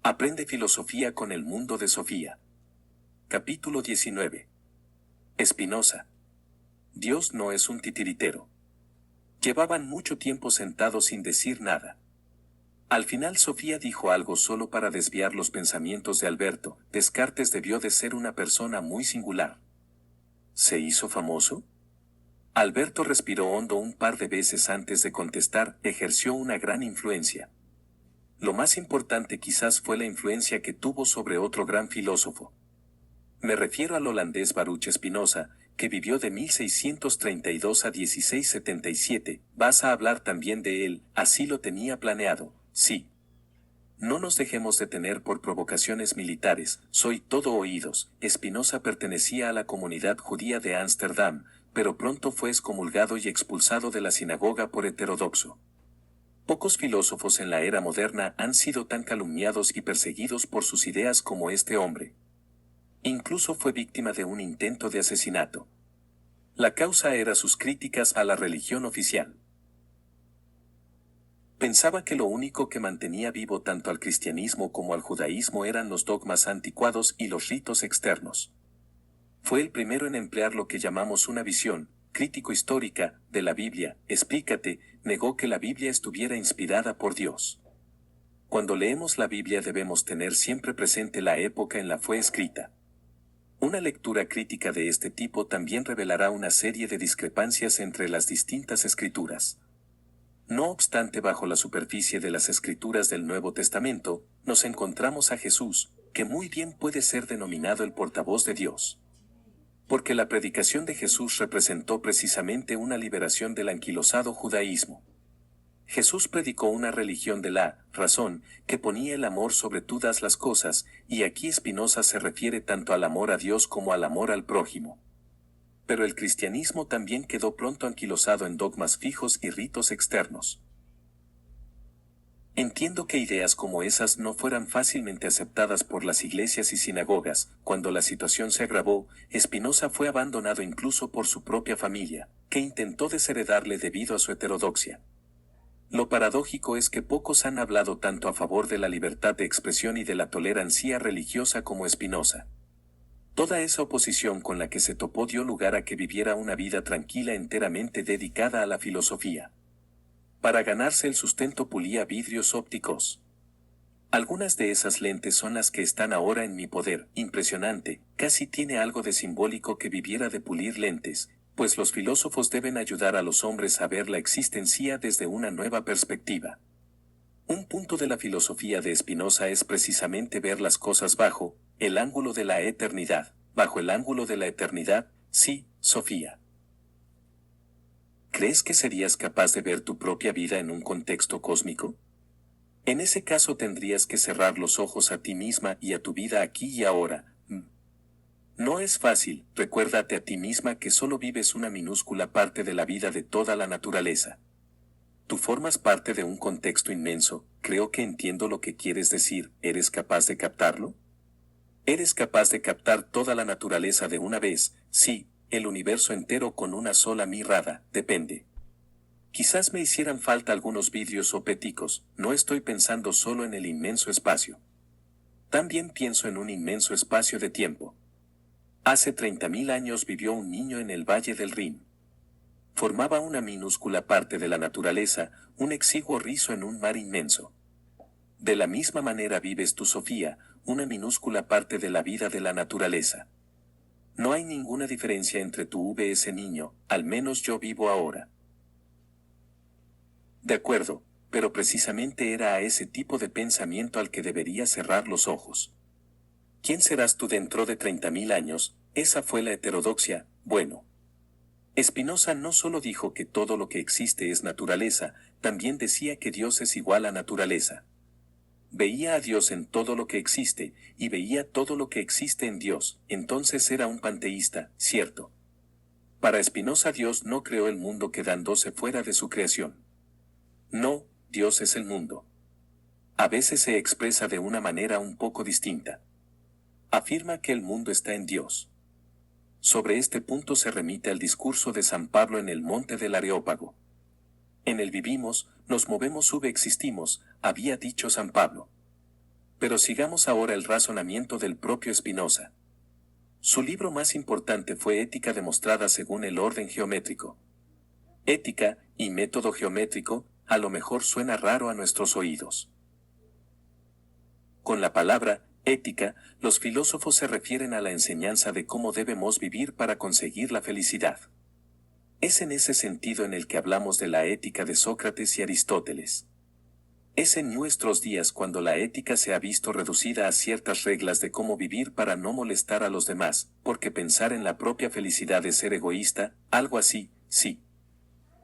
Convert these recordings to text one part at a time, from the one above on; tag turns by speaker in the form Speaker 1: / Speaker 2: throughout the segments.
Speaker 1: Aprende filosofía con el mundo de Sofía. Capítulo 19. Spinoza. Dios no es un titiritero. Llevaban mucho tiempo sentados sin decir nada. Al final Sofía dijo algo solo para desviar los pensamientos de Alberto. Descartes debió de ser una persona muy singular. ¿Se hizo famoso? Alberto respiró hondo un par de veces antes de contestar. Ejerció una gran influencia. Lo más importante quizás fue la influencia que tuvo sobre otro gran filósofo. Me refiero al holandés Baruch Spinoza, que vivió de 1632 a 1677. Vas a hablar también de él, así lo tenía planeado, sí. No nos dejemos detener por provocaciones militares, soy todo oídos. Spinoza pertenecía a la comunidad judía de Ámsterdam, pero pronto fue excomulgado y expulsado de la sinagoga por heterodoxo. Pocos filósofos en la era moderna han sido tan calumniados y perseguidos por sus ideas como este hombre. Incluso fue víctima de un intento de asesinato. La causa era sus críticas a la religión oficial. Pensaba que lo único que mantenía vivo tanto al cristianismo como al judaísmo eran los dogmas anticuados y los ritos externos. Fue el primero en emplear lo que llamamos una visión crítico-histórica de la Biblia. Explícate, negó que la Biblia estuviera inspirada por Dios. Cuando leemos la Biblia debemos tener siempre presente la época en la que fue escrita. Una lectura crítica de este tipo también revelará una serie de discrepancias entre las distintas escrituras. No obstante, bajo la superficie de las escrituras del Nuevo Testamento, nos encontramos a Jesús, que muy bien puede ser denominado el portavoz de Dios. Porque la predicación de Jesús representó precisamente una liberación del anquilosado judaísmo. Jesús predicó una religión de la razón, que ponía el amor sobre todas las cosas, y aquí Spinoza se refiere tanto al amor a Dios como al amor al prójimo. Pero el cristianismo también quedó pronto anquilosado en dogmas fijos y ritos externos. Entiendo que ideas como esas no fueran fácilmente aceptadas por las iglesias y sinagogas. Cuando la situación se agravó, Spinoza fue abandonado incluso por su propia familia, que intentó desheredarle debido a su heterodoxia. Lo paradójico es que pocos han hablado tanto a favor de la libertad de expresión y de la tolerancia religiosa como Spinoza. Toda esa oposición con la que se topó dio lugar a que viviera una vida tranquila enteramente dedicada a la filosofía. Para ganarse el sustento pulía vidrios ópticos. Algunas de esas lentes son las que están ahora en mi poder. Impresionante, casi tiene algo de simbólico que viviera de pulir lentes, pues los filósofos deben ayudar a los hombres a ver la existencia desde una nueva perspectiva. Un punto de la filosofía de Spinoza es precisamente ver las cosas bajo el ángulo de la eternidad. Bajo el ángulo de la eternidad, sí, Sofía. ¿Crees que serías capaz de ver tu propia vida en un contexto cósmico? En ese caso tendrías que cerrar los ojos a ti misma y a tu vida aquí y ahora. No es fácil. Recuérdate a ti misma que solo vives una minúscula parte de la vida de toda la naturaleza. Tú formas parte de un contexto inmenso. Creo que entiendo lo que quieres decir. ¿Eres capaz de captarlo? ¿Eres capaz de captar toda la naturaleza de una vez? Sí, el universo entero con una sola mirada. Depende. Quizás me hicieran falta algunos vidrios o péticos. No estoy pensando solo en el inmenso espacio. También pienso en un inmenso espacio de tiempo. Hace 30.000 años vivió un niño en el Valle del Rin. Formaba una minúscula parte de la naturaleza, un exiguo rizo en un mar inmenso. De la misma manera vives tú, Sofía, una minúscula parte de la vida de la naturaleza. No hay ninguna diferencia entre tú y ese niño, al menos yo vivo ahora. De acuerdo, pero precisamente era a ese tipo de pensamiento al que debería cerrar los ojos. ¿Quién serás tú dentro de 30.000 años? Esa fue la heterodoxia. Bueno. Spinoza no solo dijo que todo lo que existe es naturaleza, también decía que Dios es igual a naturaleza. Veía a Dios en todo lo que existe, y veía todo lo que existe en Dios. Entonces era un panteísta, ¿cierto? Para Spinoza Dios no creó el mundo quedándose fuera de su creación. No, Dios es el mundo. A veces se expresa de una manera un poco distinta. Afirma que el mundo está en Dios. Sobre este punto se remite al discurso de San Pablo en el monte del Areópago. En él vivimos, nos movemos, existimos, había dicho San Pablo. Pero sigamos ahora el razonamiento del propio Spinoza. Su libro más importante fue Ética demostrada según el orden geométrico. Ética y método geométrico, a lo mejor suena raro a nuestros oídos. Con la palabra ética, los filósofos se refieren a la enseñanza de cómo debemos vivir para conseguir la felicidad. Es en ese sentido en el que hablamos de la ética de Sócrates y Aristóteles. Es en nuestros días cuando la ética se ha visto reducida a ciertas reglas de cómo vivir para no molestar a los demás, porque pensar en la propia felicidad es ser egoísta, algo así, sí.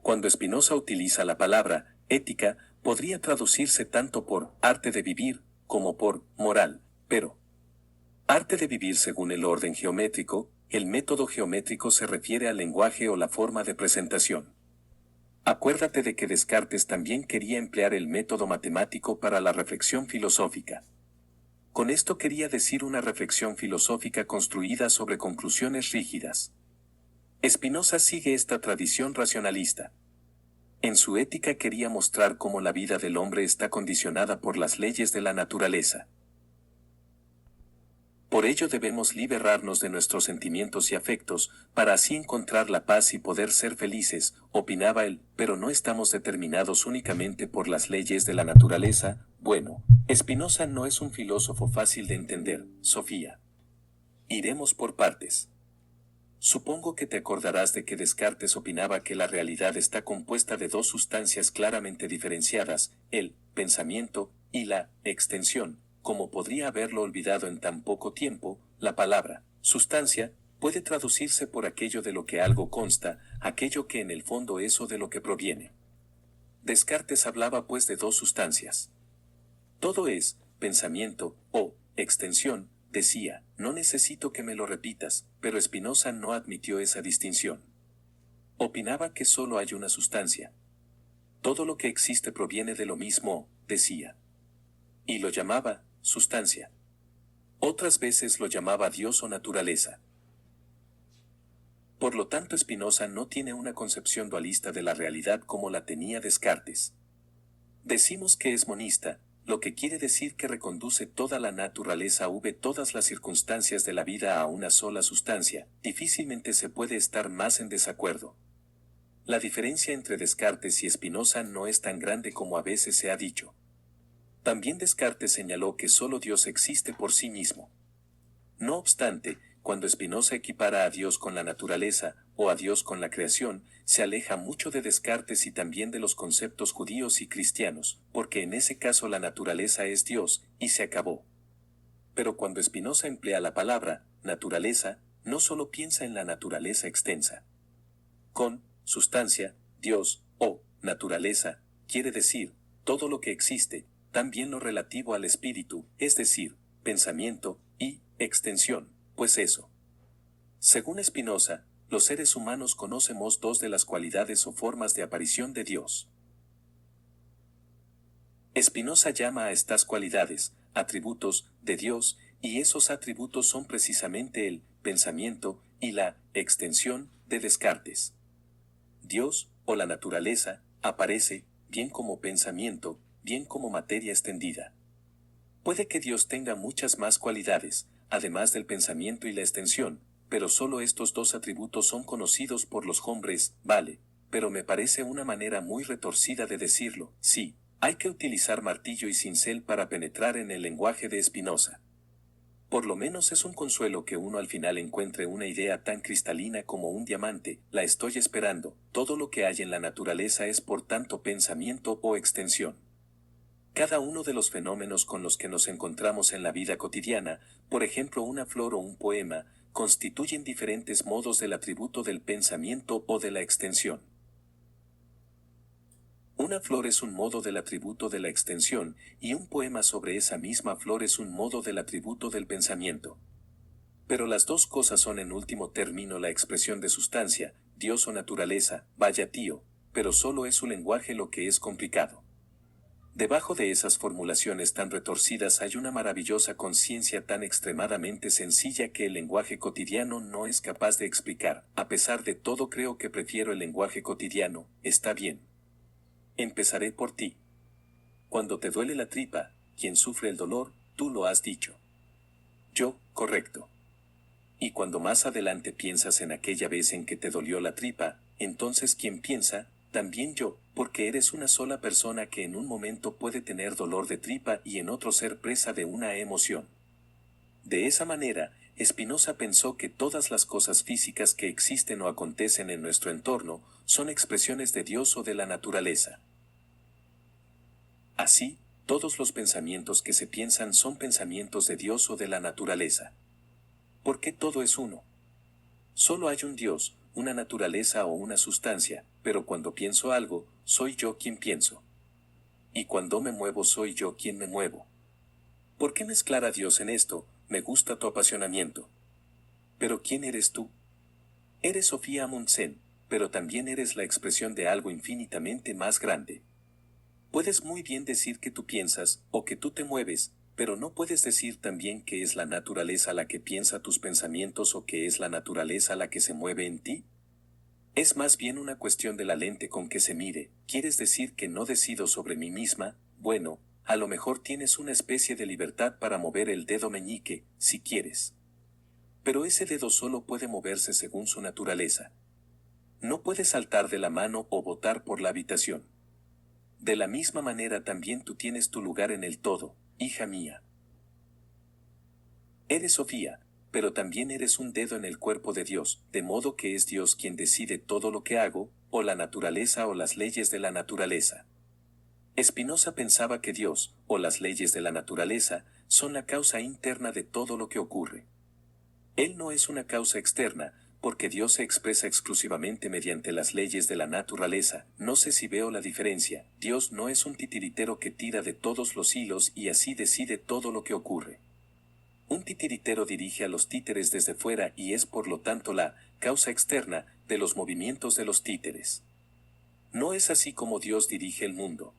Speaker 1: Cuando Spinoza utiliza la palabra ética, podría traducirse tanto por arte de vivir, como por moral, pero arte de vivir según el orden geométrico, el método geométrico se refiere al lenguaje o la forma de presentación. Acuérdate de que Descartes también quería emplear el método matemático para la reflexión filosófica. Con esto quería decir una reflexión filosófica construida sobre conclusiones rígidas. Spinoza sigue esta tradición racionalista. En su ética quería mostrar cómo la vida del hombre está condicionada por las leyes de la naturaleza. Por ello debemos liberarnos de nuestros sentimientos y afectos, para así encontrar la paz y poder ser felices, opinaba él, pero no estamos determinados únicamente por las leyes de la naturaleza. Bueno, Spinoza no es un filósofo fácil de entender, Sofía. Iremos por partes. Supongo que te acordarás de que Descartes opinaba que la realidad está compuesta de dos sustancias claramente diferenciadas, el pensamiento y la extensión. Como podría haberlo olvidado en tan poco tiempo, la palabra sustancia puede traducirse por aquello de lo que algo consta, aquello que en el fondo es o de lo que proviene. Descartes hablaba pues de dos sustancias. Todo es pensamiento o extensión, decía, no necesito que me lo repitas, pero Spinoza no admitió esa distinción. Opinaba que solo hay una sustancia. Todo lo que existe proviene de lo mismo, decía. Y lo llamaba sustancia. Otras veces lo llamaba Dios o naturaleza. Por lo tanto, Spinoza no tiene una concepción dualista de la realidad como la tenía Descartes. Decimos que es monista, lo que quiere decir que reconduce toda la naturaleza todas las circunstancias de la vida a una sola sustancia. Difícilmente se puede estar más en desacuerdo. La diferencia entre Descartes y Spinoza no es tan grande como a veces se ha dicho. También Descartes señaló que solo Dios existe por sí mismo. No obstante, cuando Spinoza equipara a Dios con la naturaleza, o a Dios con la creación, se aleja mucho de Descartes y también de los conceptos judíos y cristianos, porque en ese caso la naturaleza es Dios, y se acabó. Pero cuando Spinoza emplea la palabra naturaleza, no solo piensa en la naturaleza extensa. Con sustancia, Dios, o naturaleza, quiere decir todo lo que existe, también lo relativo al espíritu, es decir, pensamiento y extensión, pues eso. Según Spinoza, los seres humanos conocemos dos de las cualidades o formas de aparición de Dios. Spinoza llama a estas cualidades atributos de Dios, y esos atributos son precisamente el pensamiento y la extensión de Descartes. Dios, o la naturaleza, aparece, bien como pensamiento, bien como materia extendida. Puede que Dios tenga muchas más cualidades, además del pensamiento y la extensión, pero solo estos dos atributos son conocidos por los hombres, vale, pero me parece una manera muy retorcida de decirlo, sí, hay que utilizar martillo y cincel para penetrar en el lenguaje de Spinoza. Por lo menos es un consuelo que uno al final encuentre una idea tan cristalina como un diamante, la estoy esperando, todo lo que hay en la naturaleza es por tanto pensamiento o extensión. Cada uno de los fenómenos con los que nos encontramos en la vida cotidiana, por ejemplo una flor o un poema, constituyen diferentes modos del atributo del pensamiento o de la extensión. Una flor es un modo del atributo de la extensión, y un poema sobre esa misma flor es un modo del atributo del pensamiento. Pero las dos cosas son en último término la expresión de sustancia, Dios o naturaleza, vaya tío, pero solo es su lenguaje lo que es complicado. Debajo de esas formulaciones tan retorcidas hay una maravillosa conciencia tan extremadamente sencilla que el lenguaje cotidiano no es capaz de explicar. A pesar de todo creo que prefiero el lenguaje cotidiano, está bien. Empezaré por ti. Cuando te duele la tripa, quien sufre el dolor, tú lo has dicho. Yo, correcto. Y cuando más adelante piensas en aquella vez en que te dolió la tripa, entonces ¿quién piensa? También yo, porque eres una sola persona que en un momento puede tener dolor de tripa y en otro ser presa de una emoción. De esa manera, Spinoza pensó que todas las cosas físicas que existen o acontecen en nuestro entorno son expresiones de Dios o de la naturaleza. Así, todos los pensamientos que se piensan son pensamientos de Dios o de la naturaleza. ¿Por qué todo es uno? Solo hay un Dios, una naturaleza o una sustancia, pero cuando pienso algo, soy yo quien pienso. Y cuando me muevo soy yo quien me muevo. ¿Por qué mezclar a Dios en esto? Me gusta tu apasionamiento. Pero ¿quién eres tú? Eres Sofía Amundsen, pero también eres la expresión de algo infinitamente más grande. Puedes muy bien decir que tú piensas, o que tú te mueves, pero no puedes decir también que es la naturaleza la que piensa tus pensamientos o que es la naturaleza la que se mueve en ti. Es más bien una cuestión de la lente con que se mire. ¿Quieres decir que no decido sobre mí misma? Bueno, a lo mejor tienes una especie de libertad para mover el dedo meñique, si quieres. Pero ese dedo solo puede moverse según su naturaleza. No puede saltar de la mano o botar por la habitación. De la misma manera también tú tienes tu lugar en el todo, hija mía. Eres Sofía, pero también eres un dedo en el cuerpo de Dios, de modo que es Dios quien decide todo lo que hago, o la naturaleza o las leyes de la naturaleza. Spinoza pensaba que Dios, o las leyes de la naturaleza, son la causa interna de todo lo que ocurre. Él no es una causa externa, porque Dios se expresa exclusivamente mediante las leyes de la naturaleza. No sé si veo la diferencia. Dios no es un titiritero que tira de todos los hilos y así decide todo lo que ocurre. Un titiritero dirige a los títeres desde fuera y es por lo tanto la causa externa de los movimientos de los títeres. No es así como Dios dirige el mundo.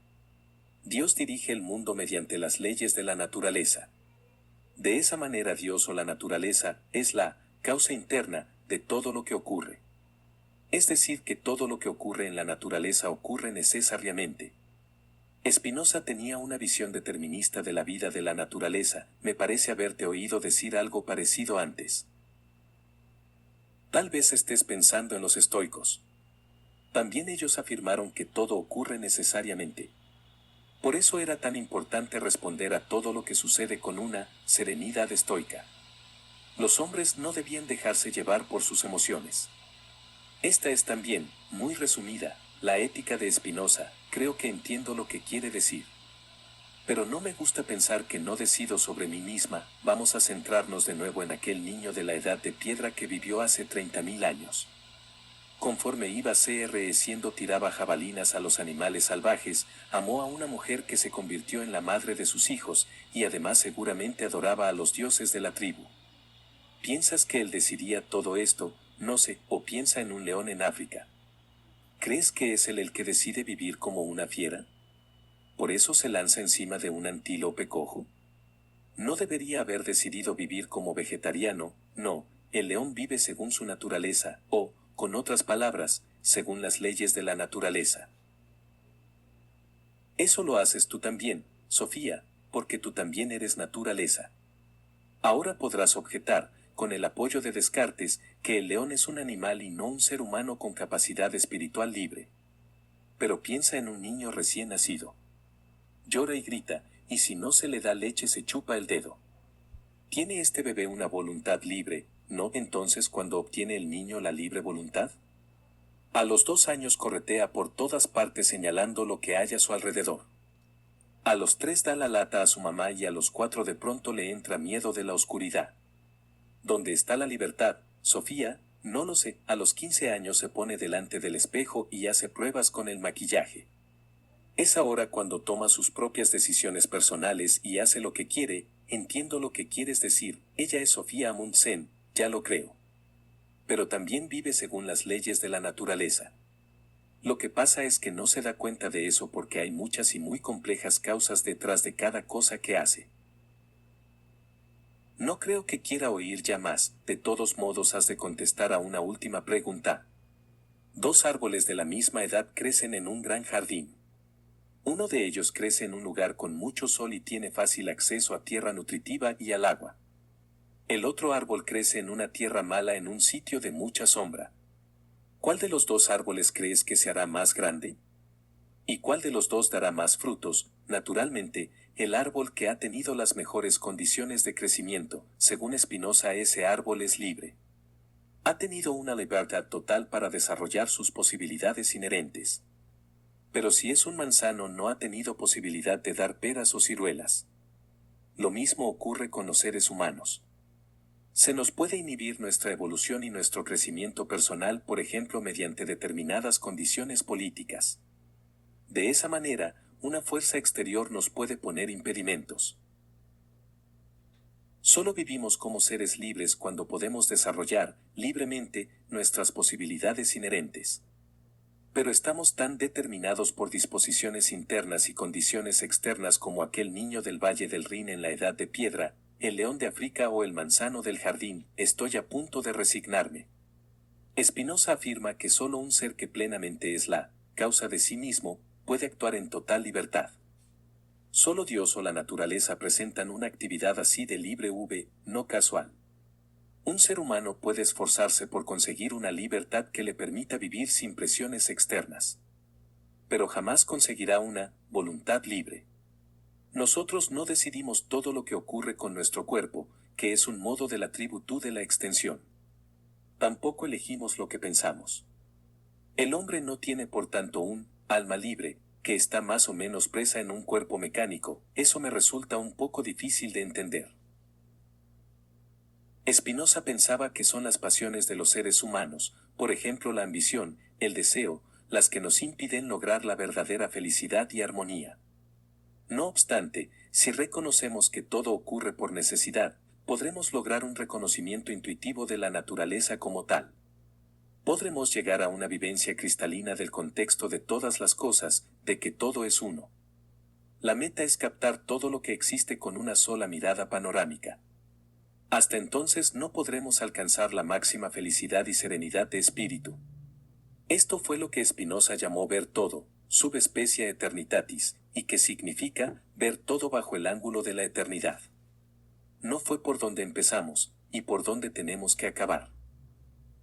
Speaker 1: Dios dirige el mundo mediante las leyes de la naturaleza. De esa manera Dios o la naturaleza es la causa interna de todo lo que ocurre. Es decir, que todo lo que ocurre en la naturaleza ocurre necesariamente. Spinoza tenía una visión determinista de la vida de la naturaleza. Me parece haberte oído decir algo parecido antes. Tal vez estés pensando en los estoicos. También ellos afirmaron que todo ocurre necesariamente. Por eso era tan importante responder a todo lo que sucede con una serenidad estoica. Los hombres no debían dejarse llevar por sus emociones. Esta es también, muy resumida, la ética de Spinoza. Creo que entiendo lo que quiere decir. Pero no me gusta pensar que no decido sobre mí misma. Vamos a centrarnos de nuevo en aquel niño de la edad de piedra que vivió hace 30.000 años. Conforme iba creciendo tiraba jabalinas a los animales salvajes, amó a una mujer que se convirtió en la madre de sus hijos, y además seguramente adoraba a los dioses de la tribu. ¿Piensas que él decidiría todo esto? No sé, o piensa en un león en África. ¿Crees que es él el que decide vivir como una fiera? ¿Por eso se lanza encima de un antílope cojo? No debería haber decidido vivir como vegetariano. No, el león vive según su naturaleza, o, con otras palabras, según las leyes de la naturaleza. Eso lo haces tú también, Sofía, porque tú también eres naturaleza. Ahora podrás objetar, con el apoyo de Descartes, que el león es un animal y no un ser humano con capacidad espiritual libre. Pero piensa en un niño recién nacido. Llora y grita, y si no se le da leche se chupa el dedo. ¿Tiene este bebé una voluntad libre? ¿No entonces cuando obtiene el niño la libre voluntad? A los 2 años corretea por todas partes señalando lo que hay a su alrededor. A los 3 da la lata a su mamá y a los 4 de pronto le entra miedo de la oscuridad. ¿Dónde está la libertad, Sofía? No lo sé. A los 15 años se pone delante del espejo y hace pruebas con el maquillaje. Es ahora cuando toma sus propias decisiones personales y hace lo que quiere. Entiendo lo que quieres decir. Ella es Sofía Amundsen, ya lo creo. Pero también vive según las leyes de la naturaleza. Lo que pasa es que no se da cuenta de eso porque hay muchas y muy complejas causas detrás de cada cosa que hace. No creo que quiera oír ya más. De todos modos has de contestar a una última pregunta. 2 árboles de la misma edad crecen en un gran jardín. Uno de ellos crece en un lugar con mucho sol y tiene fácil acceso a tierra nutritiva y al agua. El otro árbol crece en una tierra mala en un sitio de mucha sombra. ¿Cuál de los dos árboles crees que se hará más grande? ¿Y cuál de los dos dará más frutos? Naturalmente, el árbol que ha tenido las mejores condiciones de crecimiento. Según Spinoza, ese árbol es libre. Ha tenido una libertad total para desarrollar sus posibilidades inherentes. Pero si es un manzano, no ha tenido posibilidad de dar peras o ciruelas. Lo mismo ocurre con los seres humanos. Se nos puede inhibir nuestra evolución y nuestro crecimiento personal, por ejemplo, mediante determinadas condiciones políticas. De esa manera, una fuerza exterior nos puede poner impedimentos. Solo vivimos como seres libres cuando podemos desarrollar, libremente, nuestras posibilidades inherentes. Pero estamos tan determinados por disposiciones internas y condiciones externas como aquel niño del Valle del Rin en la Edad de Piedra, el león de África o el manzano del jardín. Estoy a punto de resignarme. Spinoza afirma que solo un ser que plenamente es la causa de sí mismo puede actuar en total libertad. Solo Dios o la naturaleza presentan una actividad así de libre no casual. Un ser humano puede esforzarse por conseguir una libertad que le permita vivir sin presiones externas. Pero jamás conseguirá una voluntad libre. Nosotros no decidimos todo lo que ocurre con nuestro cuerpo, que es un modo de la tributud de la extensión. Tampoco elegimos lo que pensamos. El hombre no tiene por tanto un alma libre, que está más o menos presa en un cuerpo mecánico. Eso me resulta un poco difícil de entender. Spinoza pensaba que son las pasiones de los seres humanos, por ejemplo la ambición, el deseo, las que nos impiden lograr la verdadera felicidad y armonía. No obstante, si reconocemos que todo ocurre por necesidad, podremos lograr un reconocimiento intuitivo de la naturaleza como tal. Podremos llegar a una vivencia cristalina del contexto de todas las cosas, de que todo es uno. La meta es captar todo lo que existe con una sola mirada panorámica. Hasta entonces no podremos alcanzar la máxima felicidad y serenidad de espíritu. Esto fue lo que Spinoza llamó ver todo, subespecie eternitatis, y que significa ver todo bajo el ángulo de la eternidad. No fue por donde empezamos, y por donde tenemos que acabar.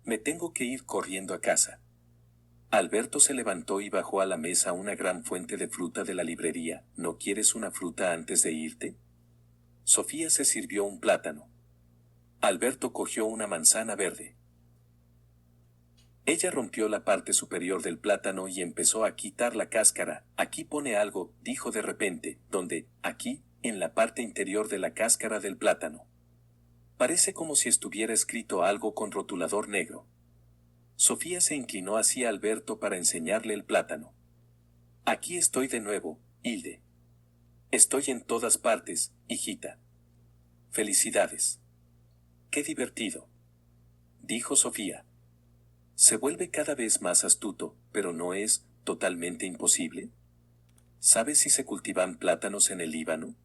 Speaker 1: Me tengo que ir corriendo a casa. Alberto se levantó y bajó a la mesa una gran fuente de fruta de la librería. ¿No quieres una fruta antes de irte? Sofía se sirvió un plátano. Alberto cogió una manzana verde. Ella rompió la parte superior del plátano y empezó a quitar la cáscara. Aquí pone algo, dijo de repente. ¿Dónde? Aquí, en la parte interior de la cáscara del plátano. Parece como si estuviera escrito algo con rotulador negro. Sofía se inclinó hacia Alberto para enseñarle el plátano. Aquí estoy de nuevo, Hilde. Estoy en todas partes, hijita. Felicidades. ¡Qué divertido!, dijo Sofía. Se vuelve cada vez más astuto, pero no es totalmente imposible. ¿Sabes si se cultivan plátanos en el Líbano?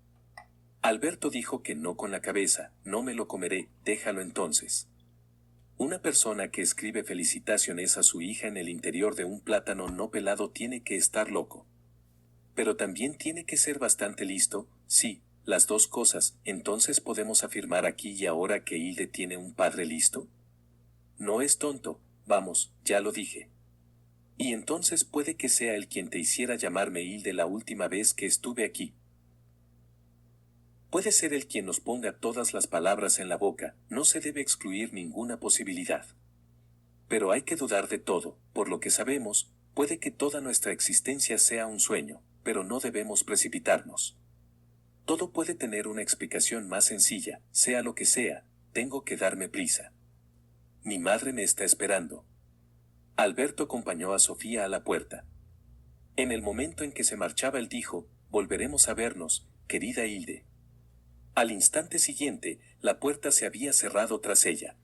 Speaker 1: Alberto dijo que no con la cabeza. No me lo comeré, déjalo entonces. Una persona que escribe felicitaciones a su hija en el interior de un plátano no pelado tiene que estar loco. Pero también tiene que ser bastante listo. Sí, las dos cosas. Entonces podemos afirmar aquí y ahora que Hilde tiene un padre listo. No es tonto, vamos, ya lo dije. Y entonces puede que sea él quien te hiciera llamarme Hilde la última vez que estuve aquí. Puede ser él quien nos ponga todas las palabras en la boca. No se debe excluir ninguna posibilidad. Pero hay que dudar de todo. Por lo que sabemos, puede que toda nuestra existencia sea un sueño, pero no debemos precipitarnos. Todo puede tener una explicación más sencilla. Sea lo que sea, tengo que darme prisa. Mi madre me está esperando. Alberto acompañó a Sofía a la puerta. En el momento en que se marchaba él dijo: volveremos a vernos, querida Hilde. Al instante siguiente, la puerta se había cerrado tras ella.